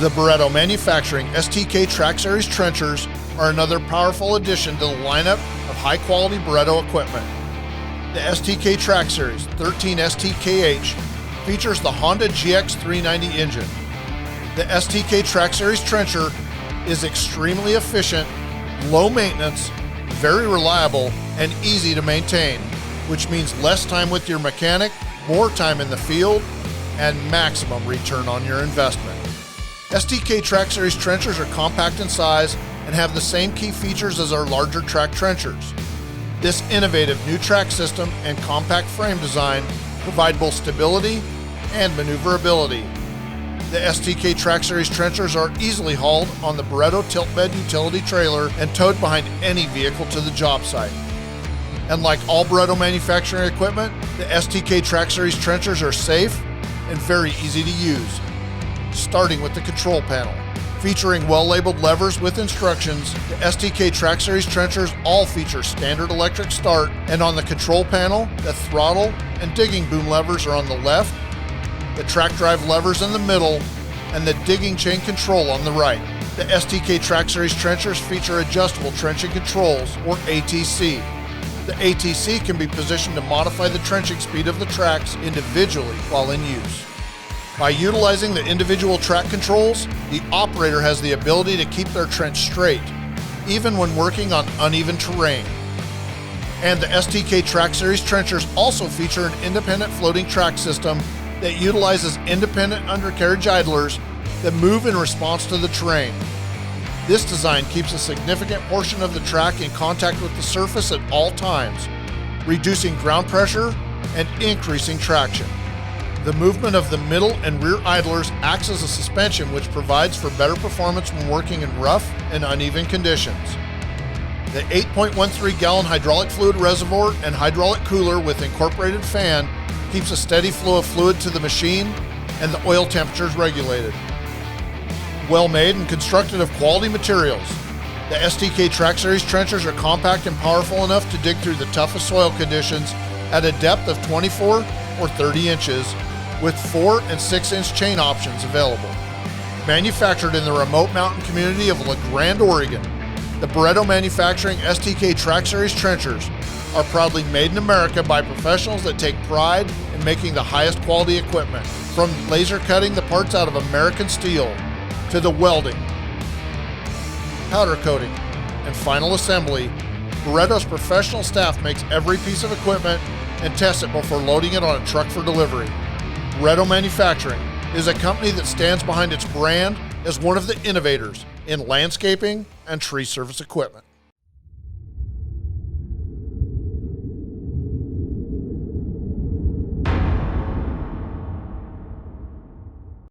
The Barreto Manufacturing STK Track Series trenchers are another powerful addition to the lineup of high-quality Barreto equipment. The STK Track Series 13 STKH features the Honda GX390 engine. The STK Track Series trencher is extremely efficient, low maintenance, very reliable, and easy to maintain, which means less time with your mechanic, more time in the field, and maximum return on your investment. STK Track Series trenchers are compact in size and have the same key features as our larger track trenchers. This innovative new track system and compact frame design provide both stability and maneuverability. The STK Track Series trenchers are easily hauled on the Barreto tilt bed utility trailer and towed behind any vehicle to the job site. And like all Barreto manufacturing equipment, the STK Track Series trenchers are safe and very easy to use. Starting with the control panel. Featuring well-labeled levers with instructions, the STK Track Series trenchers all feature standard electric start, and on the control panel, the throttle and digging boom levers are on the left, the track drive levers in the middle, and the digging chain control on the right. The STK Track Series trenchers feature adjustable trenching controls, or ATC. The ATC can be positioned to modify the trenching speed of the tracks individually while in use. By utilizing the individual track controls, the operator has the ability to keep their trench straight, even when working on uneven terrain. And the STK Track Series trenchers also feature an independent floating track system that utilizes independent undercarriage idlers that move in response to the terrain. This design keeps a significant portion of the track in contact with the surface at all times, reducing ground pressure and increasing traction. The movement of the middle and rear idlers acts as a suspension, which provides for better performance when working in rough and uneven conditions. The 8.13-gallon hydraulic fluid reservoir and hydraulic cooler with incorporated fan keeps a steady flow of fluid to the machine, and the oil temperature is regulated. Well made and constructed of quality materials, the STK Track Series trenchers are compact and powerful enough to dig through the toughest soil conditions at a depth of 24 or 30 inches, with 4 and 6-inch chain options available. Manufactured in the remote mountain community of La Grande, Oregon, the Barreto Manufacturing STK Track Series trenchers are proudly made in America by professionals that take pride in making the highest quality equipment. From laser cutting the parts out of American steel, to the welding, powder coating, and final assembly, Barreto's professional staff makes every piece of equipment and tests it before loading it on a truck for delivery. Barreto Manufacturing is a company that stands behind its brand as one of the innovators in landscaping and tree service equipment.